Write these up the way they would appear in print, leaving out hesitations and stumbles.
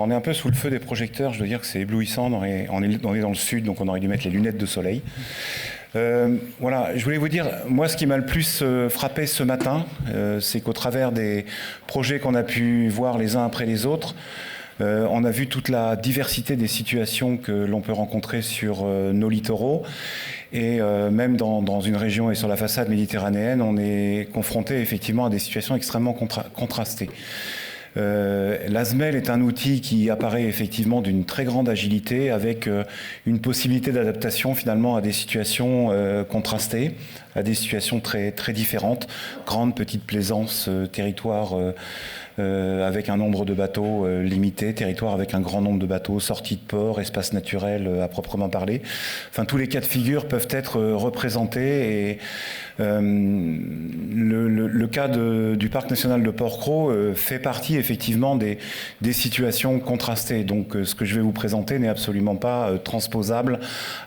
Alors on est un peu sous le feu des projecteurs, je dois dire que c'est éblouissant, on est dans le sud, donc on aurait dû mettre les lunettes de soleil. Voilà, je voulais vous dire, moi ce qui m'a le plus frappé ce matin, c'est qu'au travers des projets qu'on a pu voir les uns après les autres, on a vu toute la diversité des situations que l'on peut rencontrer sur nos littoraux. Et même dans une région et sur la façade méditerranéenne, on est confronté effectivement à des situations extrêmement contrastées. L'ASMEL est un outil qui apparaît effectivement d'une très grande agilité avec une possibilité d'adaptation finalement à des situations contrastées, à des situations très, très différentes, grande, petite plaisance, territoire avec un nombre de bateaux limité, territoire avec un grand nombre de bateaux, sortie de port, espace naturel à proprement parler. Enfin, tous les cas de figure peuvent être représentés et le cas du parc national de Porquerolles fait partie effectivement des situations contrastées. Donc ce que je vais vous présenter n'est absolument pas transposable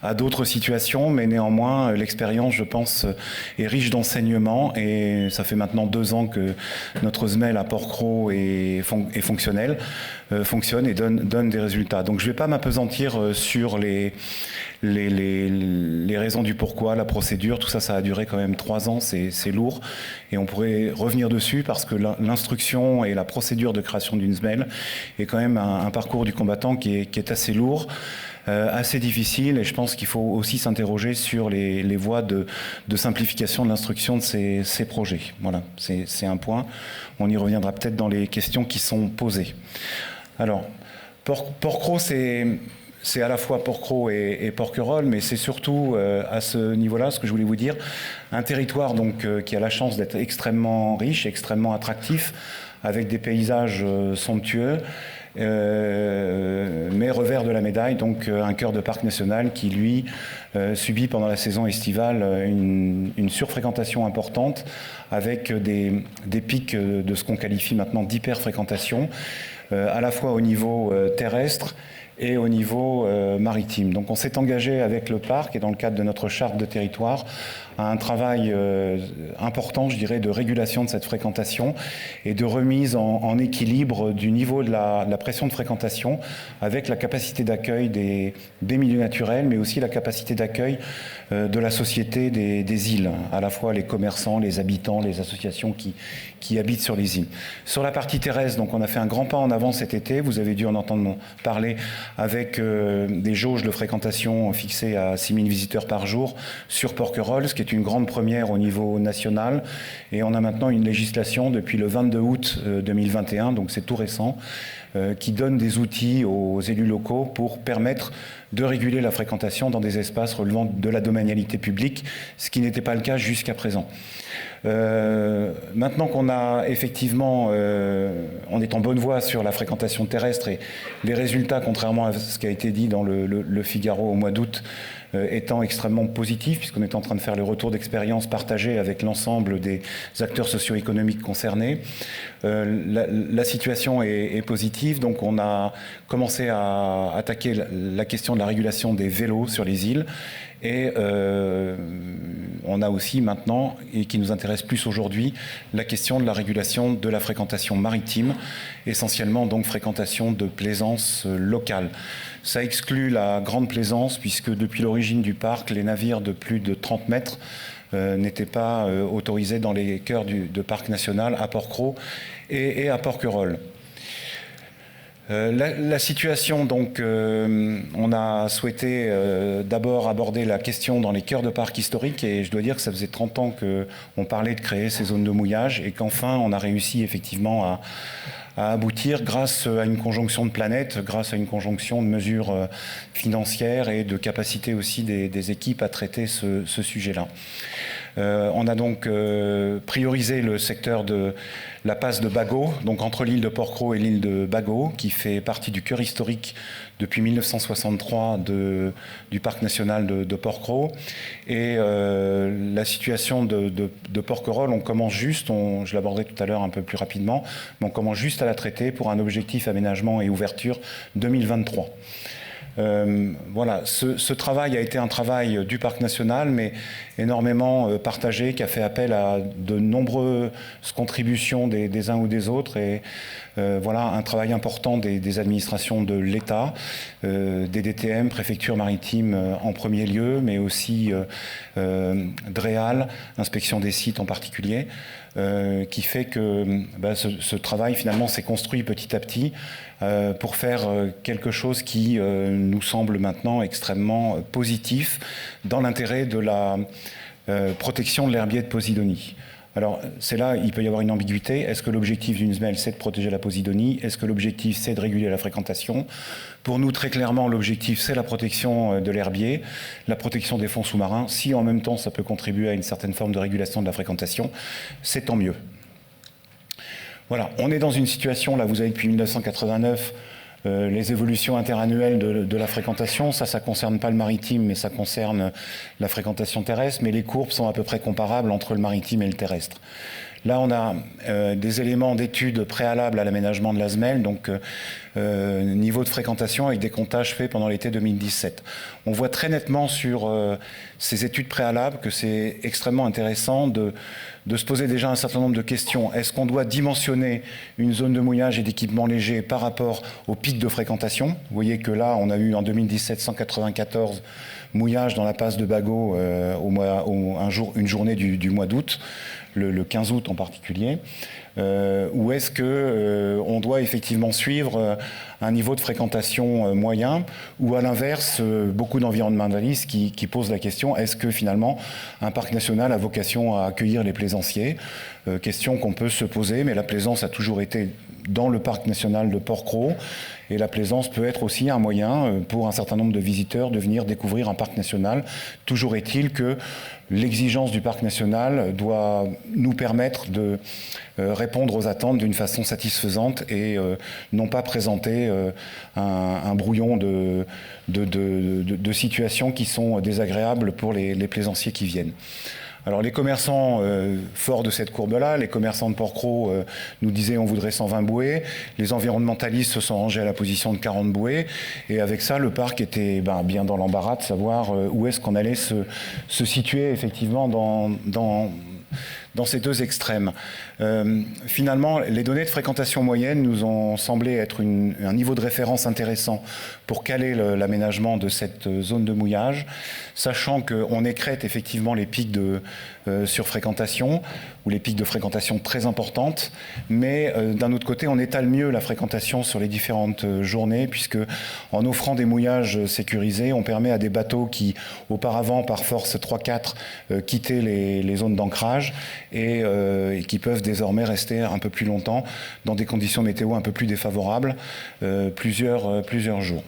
à d'autres situations, mais néanmoins l'expérience, je pense, est riche d'enseignements et ça fait maintenant 2 ans que notre SMEL à Porquerolles est fonctionnel, fonctionne et donne des résultats. Donc je ne vais pas m'appesantir sur les raisons du pourquoi, la procédure, tout ça, ça a duré quand même 3 ans, c'est lourd. Et on pourrait revenir dessus parce que l'instruction et la procédure de création d'une SMEL est quand même un parcours du combattant qui est assez lourd. Assez difficile et je pense qu'il faut aussi s'interroger sur les voies de simplification de l'instruction de ces projets. Voilà, c'est un point. On y reviendra peut-être dans les questions qui sont posées. Alors, Porquerolles, c'est à la fois Porquerolles et Porquerolles, mais c'est surtout à ce niveau-là, ce que je voulais vous dire, un territoire donc qui a la chance d'être extrêmement riche, extrêmement attractif, avec des paysages somptueux, mais revers de la médaille, donc un cœur de parc national qui, lui, subit pendant la saison estivale une surfréquentation importante, avec des pics de ce qu'on qualifie maintenant d'hyperfréquentation, à la fois au niveau terrestre et au niveau maritime. Donc on s'est engagé avec le parc et dans le cadre de notre charte de territoire à un travail important, je dirais, de régulation de cette fréquentation et de remise en équilibre du niveau de la pression de fréquentation avec la capacité d'accueil des milieux naturels, mais aussi la capacité d'accueil de la société des îles, à la fois les commerçants, les habitants, les associations qui habitent sur les îles. Sur la partie terrestre, donc on a fait un grand pas en avant cet été, vous avez dû en entendre parler, avec des jauges de fréquentation fixées à 6 000 visiteurs par jour sur Porquerolles, ce qui est une grande première au niveau national. Et on a maintenant une législation depuis le 22 août 2021, donc c'est tout récent, qui donne des outils aux élus locaux pour permettre de réguler la fréquentation dans des espaces relevant de la domanialité publique, ce qui n'était pas le cas jusqu'à présent. Maintenant qu'on a effectivement, on est en bonne voie sur la fréquentation terrestre et les résultats, contrairement à ce qui a été dit dans le Figaro au mois d'août, étant extrêmement positifs, puisqu'on est en train de faire le retour d'expérience partagé avec l'ensemble des acteurs socio-économiques concernés. La situation est positive, donc on a commencé à attaquer la question de la régulation des vélos sur les îles. Et on a aussi maintenant, et qui nous intéresse plus aujourd'hui, la question de la régulation de la fréquentation maritime, essentiellement donc fréquentation de plaisance locale. Ça exclut la grande plaisance puisque depuis l'origine du parc, les navires de plus de 30 mètres n'étaient pas autorisés dans les cœurs de parc national à Porquerolles et à Porquerolles. La situation, donc, on a souhaité d'abord aborder la question dans les cœurs de parcs historiques et je dois dire que ça faisait 30 ans qu'on parlait de créer ces zones de mouillage et qu'enfin on a réussi effectivement à aboutir grâce à une conjonction de planètes, grâce à une conjonction de mesures financières et de capacité aussi des équipes à traiter ce sujet-là. On a donc priorisé le secteur de la passe de Bagot, donc entre l'île de Porquerolles et l'île de Bagot, qui fait partie du cœur historique depuis 1963 du parc national de Porquerolles. Et la situation de Porquerolles, on commence juste, je l'aborderai tout à l'heure un peu plus rapidement, mais on commence juste à la traiter pour un objectif aménagement et ouverture 2023. Voilà, ce travail a été un travail du Parc national, mais énormément partagé, qui a fait appel à de nombreuses contributions des uns ou des autres, et voilà un travail important des administrations de l'État, des DTM, préfecture maritime en premier lieu, mais aussi DREAL, inspection des sites en particulier, qui fait que ce travail finalement s'est construit petit à petit pour faire quelque chose qui nous semble maintenant extrêmement positif dans l'intérêt de la protection de l'herbier de Posidonie. Alors, c'est là, il peut y avoir une ambiguïté. Est-ce que l'objectif d'une SMEL, c'est de protéger la Posidonie? Est-ce que l'objectif, c'est de réguler la fréquentation? Pour nous, très clairement, l'objectif, c'est la protection de l'herbier, la protection des fonds sous-marins. Si, en même temps, ça peut contribuer à une certaine forme de régulation de la fréquentation, c'est tant mieux. Voilà, on est dans une situation, là, vous avez depuis 1989, les évolutions interannuelles de la fréquentation, ça concerne pas le maritime, mais ça concerne la fréquentation terrestre, mais les courbes sont à peu près comparables entre le maritime et le terrestre. Là, on a des éléments d'études préalables à l'aménagement de la SMEL, donc niveau de fréquentation avec des comptages faits pendant l'été 2017. On voit très nettement sur ces études préalables que c'est extrêmement intéressant de se poser déjà un certain nombre de questions. Est-ce qu'on doit dimensionner une zone de mouillage et d'équipement léger par rapport au pic de fréquentation? Vous voyez que là, on a eu en 2017 194 mouillages dans la passe de Bagot une journée du mois d'août, le 15 août en particulier. Ou est-ce qu'on doit effectivement suivre un niveau de fréquentation moyen, ou à l'inverse, beaucoup d'environnementalistes qui posent la question, est-ce que finalement un parc national a vocation à accueillir les plaisanciers? Question qu'on peut se poser, mais la plaisance a toujours été dans le parc national de Port-Cros, et la plaisance peut être aussi un moyen pour un certain nombre de visiteurs de venir découvrir un parc national. Toujours est-il que l'exigence du parc national doit nous permettre de répondre aux attentes d'une façon satisfaisante et non pas présenter un brouillon de situations qui sont désagréables pour les plaisanciers qui viennent. Alors les commerçants forts de cette courbe-là, les commerçants de Port-Cros nous disaient on voudrait 120 bouées, les environnementalistes se sont rangés à la position de 40 bouées, et avec ça le parc était bien dans l'embarras de savoir où est-ce qu'on allait se situer effectivement dans ces deux extrêmes. Finalement, les données de fréquentation moyenne nous ont semblé être un niveau de référence intéressant pour caler l'aménagement de cette zone de mouillage, sachant qu'on écrête effectivement les pics de surfréquentation ou les pics de fréquentation très importantes, mais d'un autre côté, on étale mieux la fréquentation sur les différentes journées, puisque en offrant des mouillages sécurisés, on permet à des bateaux qui, auparavant, par force 3-4, quittaient les zones d'ancrage et qui peuvent désormais rester un peu plus longtemps dans des conditions météo un peu plus défavorables, plusieurs jours.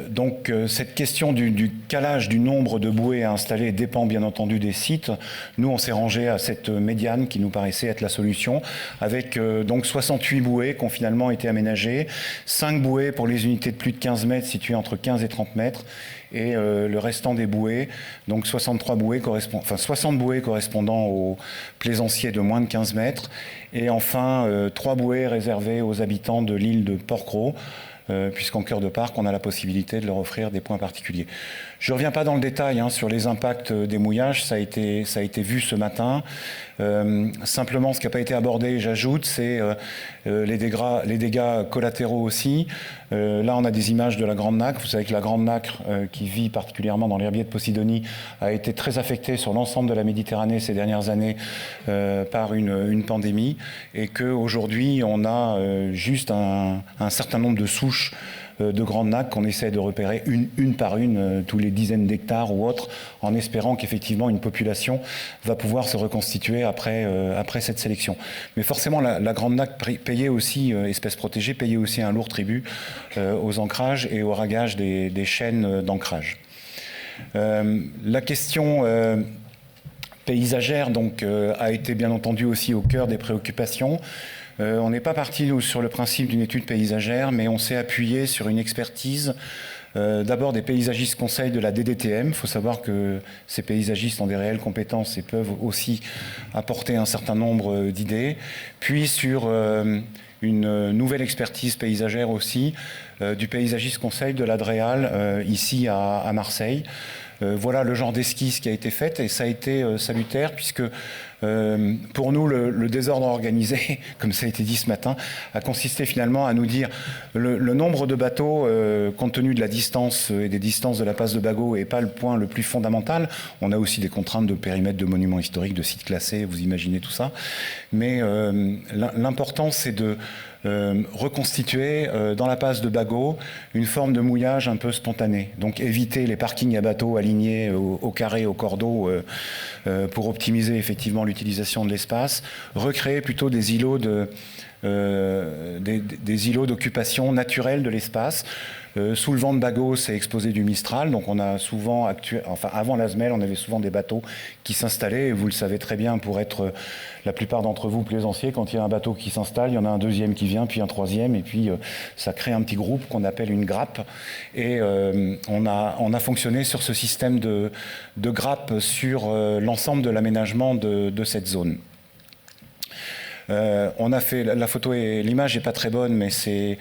Donc cette question du calage du nombre de bouées à installer dépend bien entendu des sites. Nous, on s'est rangé à cette médiane qui nous paraissait être la solution, avec donc 68 bouées qui ont finalement été aménagées, 5 bouées pour les unités de plus de 15 mètres situées entre 15 et 30 mètres, et le restant des bouées, donc 60 bouées correspondant aux plaisanciers de moins de 15 mètres, et enfin 3 bouées réservées aux habitants de l'île de Port-Cros, puisqu'en cœur de parc, on a la possibilité de leur offrir des points particuliers. Je ne reviens pas dans le détail sur les impacts des mouillages, ça a été vu ce matin. Simplement, ce qui n'a pas été abordé, j'ajoute, c'est les dégâts collatéraux aussi. Là, on a des images de la Grande Nacre. Vous savez que la Grande Nacre, qui vit particulièrement dans l'herbier de Posidonie, a été très affectée sur l'ensemble de la Méditerranée ces dernières années par une pandémie, et qu'aujourd'hui, on a juste un certain nombre de souches de grandes nacres qu'on essaie de repérer une par une, tous les dizaines d'hectares ou autres, en espérant qu'effectivement une population va pouvoir se reconstituer après cette sélection. Mais forcément, la grande nacre payait aussi, espèce protégée, payait aussi un lourd tribut aux ancrages et au ragage des chaînes d'ancrage. La question paysagère donc, a été bien entendu aussi au cœur des préoccupations. On n'est pas parti, nous, sur le principe d'une étude paysagère, mais on s'est appuyé sur une expertise d'abord des paysagistes conseils de la DDTM. Il faut savoir que ces paysagistes ont des réelles compétences et peuvent aussi apporter un certain nombre d'idées. Puis sur une nouvelle expertise paysagère aussi du paysagiste conseil de l'Adréal ici à Marseille. Voilà le genre d'esquisse qui a été faite et ça a été salutaire puisque pour nous le désordre organisé, comme ça a été dit ce matin, a consisté finalement à nous dire le nombre de bateaux compte tenu de la distance et des distances de la passe de Bagot n'est pas le point le plus fondamental. On a aussi des contraintes de périmètre de monuments historiques, de sites classés, vous imaginez tout ça. Mais l'important c'est de reconstituer dans la passe de Bagot une forme de mouillage un peu spontané. Donc éviter les parkings à bateaux alignés au carré, au cordeau pour optimiser effectivement l'utilisation de l'espace. Recréer plutôt des îlots des îlots d'occupation naturelle de l'espace. Sous le vent de Bagot, c'est exposé du Mistral, donc on a souvent, avant l'Asmel, on avait souvent des bateaux qui s'installaient, et vous le savez très bien, pour être la plupart d'entre vous plaisanciers, quand il y a un bateau qui s'installe, il y en a un deuxième qui vient, puis un troisième, et puis ça crée un petit groupe qu'on appelle une grappe, et on a fonctionné sur ce système de grappe sur l'ensemble de l'aménagement de cette zone. On a fait, la photo et l'image n'est pas très bonne, mais c'est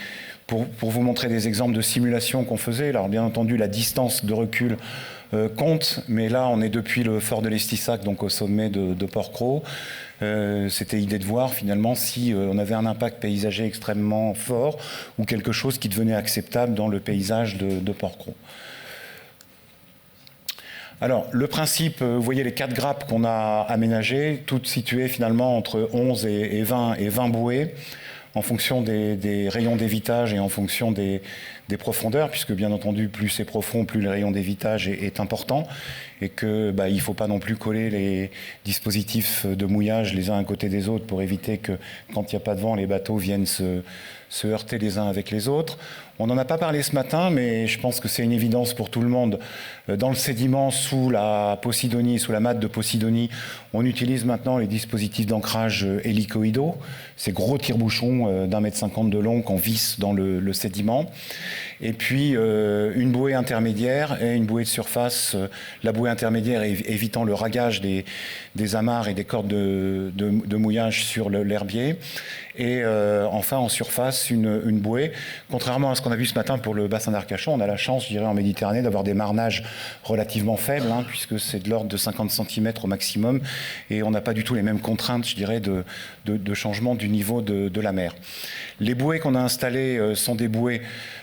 pour vous montrer des exemples de simulations qu'on faisait. Alors bien entendu, la distance de recul compte, mais là on est depuis le fort de l'Estissac, donc au sommet de Port-Cros. C'était l'idée de voir finalement si on avait un impact paysager extrêmement fort ou quelque chose qui devenait acceptable dans le paysage de Port-Cros. Alors, le principe, vous voyez les 4 grappes qu'on a aménagées, toutes situées finalement entre 11 et 20 bouées, en fonction des rayons d'évitage et en fonction des profondeurs, puisque bien entendu, plus c'est profond, plus le rayon d'évitage est important, et que il ne faut pas non plus coller les dispositifs de mouillage les uns à côté des autres pour éviter que, quand il n'y a pas de vent, les bateaux viennent se heurter les uns avec les autres. On n'en a pas parlé ce matin, mais je pense que c'est une évidence pour tout le monde. Dans le sédiment, sous la Posidonie, sous la matte de Posidonie, on utilise maintenant les dispositifs d'ancrage hélicoïdaux, ces gros tire-bouchons d'1,50 m de long qu'on visse dans le sédiment. Et puis une bouée intermédiaire et une bouée de surface. La bouée intermédiaire évitant le ragage des amarres et des cordes de mouillage sur l'herbier. Et enfin, en surface, une bouée. Contrairement à ce qu'on a vu ce matin pour le bassin d'Arcachon, on a la chance, je dirais, en Méditerranée, d'avoir des marnages relativement faibles, puisque c'est de l'ordre de 50 cm au maximum, et on n'a pas du tout les mêmes contraintes, je dirais, de changement du niveau de la mer. Les bouées qu'on a installées sont des bouées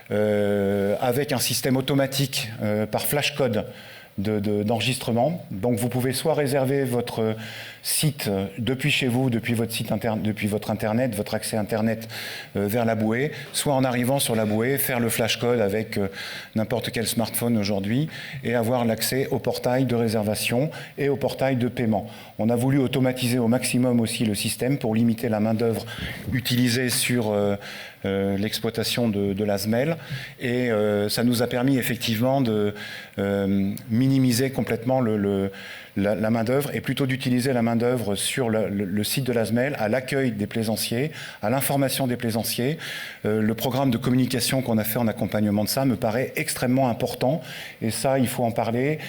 avec un système automatique par flash code d'enregistrement. Donc vous pouvez soit réserver votre site depuis chez vous, depuis votre internet, votre accès internet vers la bouée, soit en arrivant sur la bouée, faire le flash code avec n'importe quel smartphone aujourd'hui et avoir l'accès au portail de réservation et au portail de paiement. On a voulu automatiser au maximum aussi le système pour limiter la main-d'œuvre utilisée sur l'exploitation de l'Asmel, et ça nous a permis effectivement de minimiser complètement la main-d'œuvre et plutôt d'utiliser la main-d'œuvre sur le site de l'Asmel à l'accueil des plaisanciers, à l'information des plaisanciers. Le programme de communication qu'on a fait en accompagnement de ça me paraît extrêmement important, et ça, il faut en parler.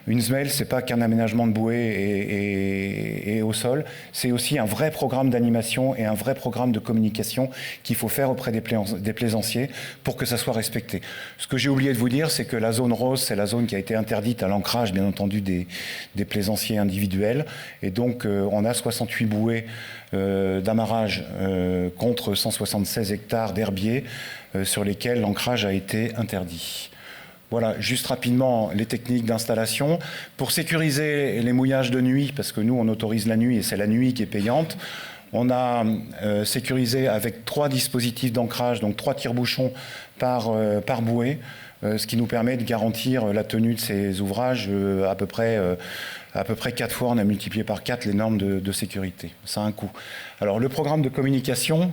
Une SMEL, ce n'est pas qu'un aménagement de bouée et au sol, c'est aussi un vrai programme d'animation et un vrai programme de communication qu'il faut faire auprès des plaisanciers pour que ça soit respecté. Ce que j'ai oublié de vous dire, c'est que la zone rose, c'est la zone qui a été interdite à l'ancrage, bien entendu, des plaisanciers individuels. Et donc, on a 68 bouées d'amarrage contre 176 hectares d'herbiers sur lesquels l'ancrage a été interdit. Voilà, juste rapidement, les techniques d'installation. Pour sécuriser les mouillages de nuit, parce que nous, on autorise la nuit et c'est la nuit qui est payante, on a sécurisé avec 3 dispositifs d'ancrage, donc 3 tire-bouchons par bouée, ce qui nous permet de garantir la tenue de ces ouvrages à peu près 4 fois. On a multiplié par 4 les normes de sécurité. Ça a un coût. Alors le programme de communication,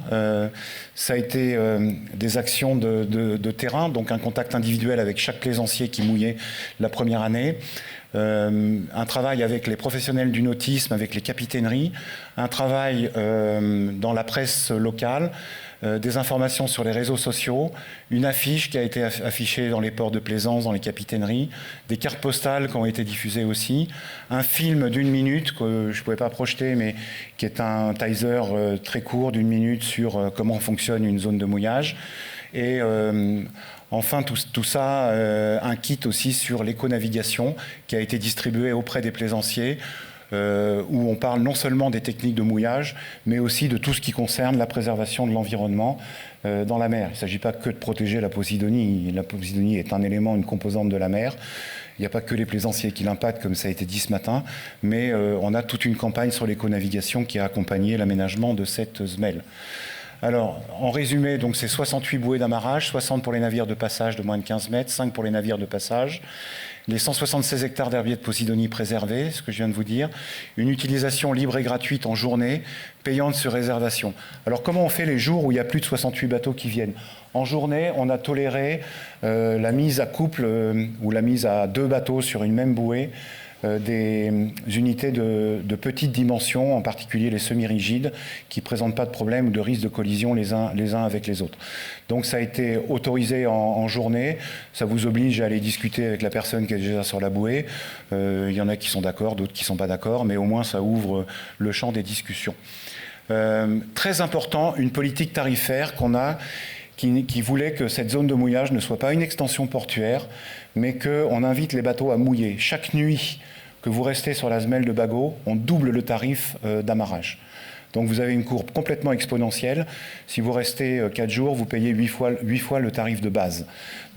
ça a été des actions de terrain, donc un contact individuel avec chaque plaisancier qui mouillait la première année, un travail avec les professionnels du nautisme, avec les capitaineries, un travail dans la presse locale, des informations sur les réseaux sociaux, une affiche qui a été affichée dans les ports de plaisance, dans les capitaineries, des cartes postales qui ont été diffusées aussi, un film d'1 minute que je ne pouvais pas projeter, mais qui est un teaser très court d'1 minute sur comment fonctionne une zone de mouillage. Et enfin, tout ça, un kit aussi sur l'éco-navigation qui a été distribué auprès des plaisanciers, où on parle non seulement des techniques de mouillage, mais aussi de tout ce qui concerne la préservation de l'environnement dans la mer. Il ne s'agit pas que de protéger la Posidonie. La Posidonie est un élément, une composante de la mer. Il n'y a pas que les plaisanciers qui l'impactent, comme ça a été dit ce matin, mais on a toute une campagne sur l'éco-navigation qui a accompagné l'aménagement de cette ZMEL. Alors, en résumé, donc c'est 68 bouées d'amarrage, 60 pour les navires de passage de moins de 15 mètres, 5 pour les navires de passage, les 176 hectares d'herbiers de Posidonie préservés, ce que je viens de vous dire, une utilisation libre et gratuite en journée, payante sur réservation. Alors, comment on fait les jours où il y a plus de 68 bateaux qui viennent ? En journée, on a toléré la mise à couple ou la mise à 2 bateaux sur une même bouée, des unités de petites dimensions, en particulier les semi-rigides, qui ne présentent pas de problème ou de risque de collision les uns avec les autres. Donc ça a été autorisé en journée, ça vous oblige à aller discuter avec la personne qui est déjà sur la bouée. Il y en a qui sont d'accord, d'autres qui ne sont pas d'accord, mais au moins ça ouvre le champ des discussions. Très important, une politique tarifaire qu'on a, qui voulait que cette zone de mouillage ne soit pas une extension portuaire, mais qu'on invite les bateaux à mouiller. Chaque nuit que vous restez sur la ZMEL de Bagot, on double le tarif d'amarrage. Donc vous avez une courbe complètement exponentielle. Si vous restez 4 jours, vous payez 8 fois le tarif de base.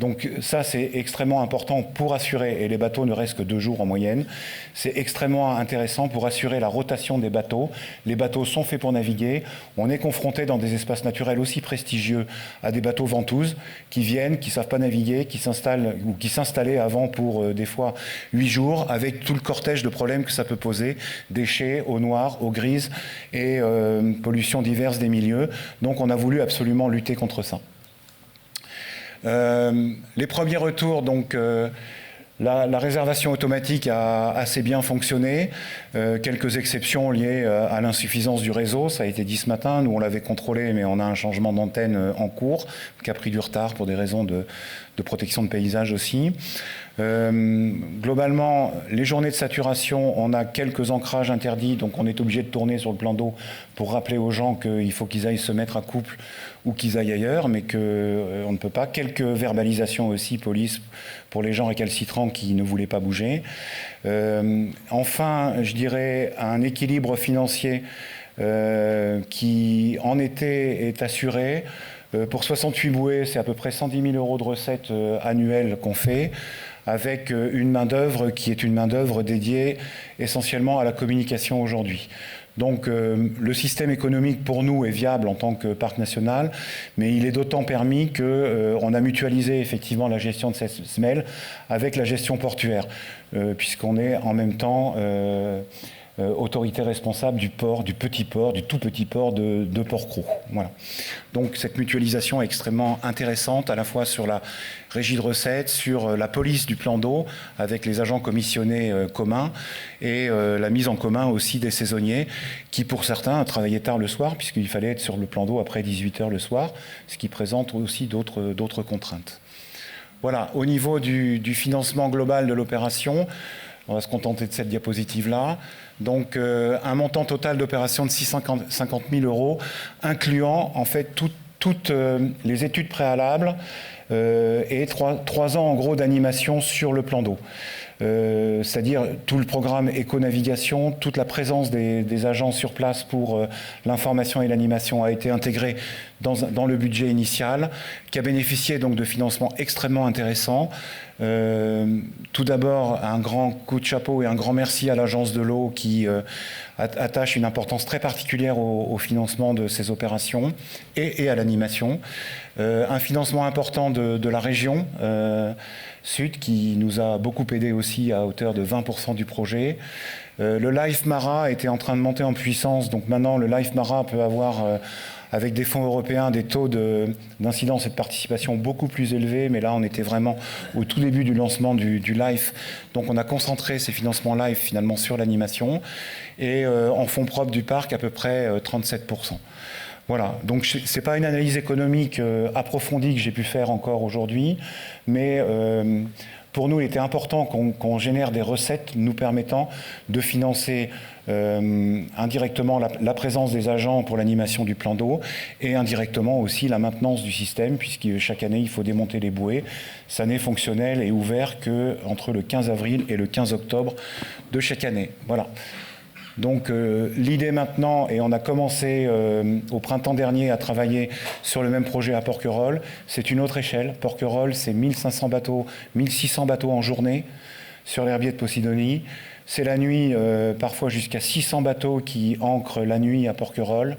Donc ça, c'est extrêmement important pour assurer, et les bateaux ne restent que 2 jours en moyenne, c'est extrêmement intéressant pour assurer la rotation des bateaux. Les bateaux sont faits pour naviguer. On est confronté dans des espaces naturels aussi prestigieux à des bateaux ventouses qui viennent, qui ne savent pas naviguer, qui s'installent ou qui s'installaient avant pour des fois 8 jours, avec tout le cortège de problèmes que ça peut poser, déchets, eau noire, eau grise et pollutions diverses des milieux. Donc on a voulu absolument lutter contre ça. Les premiers retours, donc la réservation automatique a assez bien fonctionné. Quelques exceptions liées à l'insuffisance du réseau, ça a été dit ce matin. Nous, on l'avait contrôlé, mais on a un changement d'antenne en cours qui a pris du retard pour des raisons de protection de paysage aussi. Globalement, les journées de saturation, on a quelques ancrages interdits, donc on est obligé de tourner sur le plan d'eau pour rappeler aux gens qu'il faut qu'ils aillent se mettre à couple ou qu'ils aillent ailleurs, mais qu'on ne peut pas. Quelques verbalisations aussi, police, pour les gens récalcitrants qui ne voulaient pas bouger. Enfin, je dirais un équilibre financier qui, en été, est assuré. Pour 68 bouées, c'est à peu près 110 000 € de recettes annuelles qu'on fait, avec une main-d'œuvre qui est une main-d'œuvre dédiée essentiellement à la communication aujourd'hui. Donc le système économique pour nous est viable en tant que parc national, mais il est d'autant permis qu'on a mutualisé effectivement la gestion de cette ZMEL avec la gestion portuaire, puisqu'on est en même temps autorité responsable du port, du petit port, du tout petit port de Port-Cros. Voilà. Donc cette mutualisation est extrêmement intéressante, à la fois sur la régie de recettes, sur la police du plan d'eau, avec les agents commissionnés communs, et la mise en commun aussi des saisonniers, qui pour certains travaillaient tard le soir, puisqu'il fallait être sur le plan d'eau après 18 h le soir, ce qui présente aussi d'autres contraintes. Voilà, au niveau du financement global de l'opération, on va se contenter de cette diapositive-là. Donc, un montant total d'opération de 650 000 €, incluant en fait toutes les études préalables et 3 ans en gros d'animation sur le plan d'eau. C'est-à-dire tout le programme éco-navigation, toute la présence des agents sur place pour l'information et l'animation a été intégrée dans le budget initial, qui a bénéficié donc de financements extrêmement intéressants. Tout d'abord, un grand coup de chapeau et un grand merci à l'Agence de l'eau qui attache une importance très particulière au financement de ces opérations et à l'animation. Un financement important de la région Sud qui nous a beaucoup aidé aussi à hauteur de 20% du projet. Le Life Mara était en train de monter en puissance, donc maintenant le Life Mara peut avoir avec des fonds européens des taux d'incidence et de participation beaucoup plus élevés, mais là on était vraiment au tout début du lancement du LIFE, donc on a concentré ces financements LIFE finalement sur l'animation, et en fonds propres du parc à peu près 37%. Voilà, donc ce n'est pas une analyse économique approfondie que j'ai pu faire encore aujourd'hui, mais pour nous, il était important qu'on génère des recettes nous permettant de financer indirectement la présence des agents pour l'animation du plan d'eau et indirectement aussi la maintenance du système, puisque chaque année, il faut démonter les bouées. Ça n'est fonctionnel et ouvert qu'entre le 15 avril et le 15 octobre de chaque année. Voilà. Donc l'idée maintenant, et on a commencé au printemps dernier à travailler sur le même projet à Porquerolles, c'est une autre échelle. Porquerolles, c'est 1500 bateaux, 1600 bateaux en journée sur l'herbier de Posidonie. C'est la nuit, parfois jusqu'à 600 bateaux qui ancrent la nuit à Porquerolles.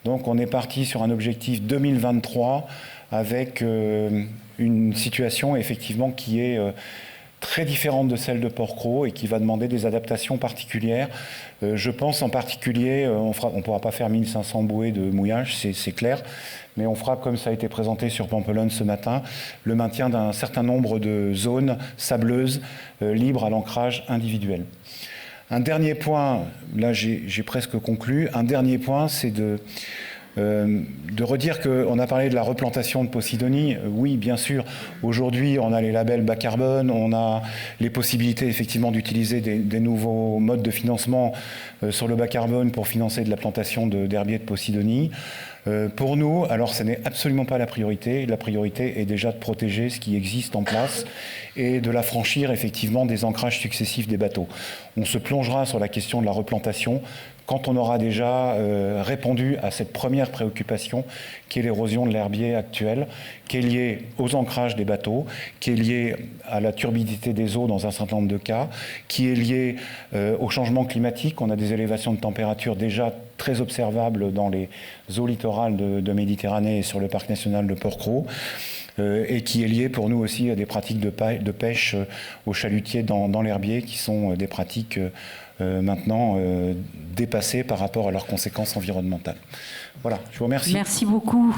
Donc on est parti sur un objectif 2023 avec une situation effectivement qui est très différente de celle de Porquerolles et qui va demander des adaptations particulières. Je pense en particulier, on ne pourra pas faire 1500 bouées de mouillage, c'est clair, mais on fera, comme ça a été présenté sur Pampelonne ce matin, le maintien d'un certain nombre de zones sableuses libres à l'ancrage individuel. Un dernier point, là j'ai presque conclu, un dernier point, c'est de redire qu'on a parlé de la replantation de Posidonie. Oui, bien sûr, aujourd'hui, on a les labels bas carbone, on a les possibilités effectivement d'utiliser des nouveaux modes de financement sur le bas carbone pour financer de la plantation d'herbiers de Posidonie. Pour nous, alors ce n'est absolument pas la priorité. La priorité est déjà de protéger ce qui existe en place et de l'affranchir effectivement des ancrages successifs des bateaux. On se plongera sur la question de la replantation quand on aura déjà répondu à cette première préoccupation qui est l'érosion de l'herbier actuel, qui est liée aux ancrages des bateaux, qui est liée à la turbidité des eaux dans un certain nombre de cas, qui est liée au changement climatique. On a des élévations de température déjà très observables dans les eaux littorales de Méditerranée et sur le parc national de Porquerolles. Et qui est lié pour nous aussi à des pratiques de pêche aux chalutiers dans l'herbier, qui sont des pratiques maintenant dépassées par rapport à leurs conséquences environnementales. Voilà, je vous remercie. Merci beaucoup.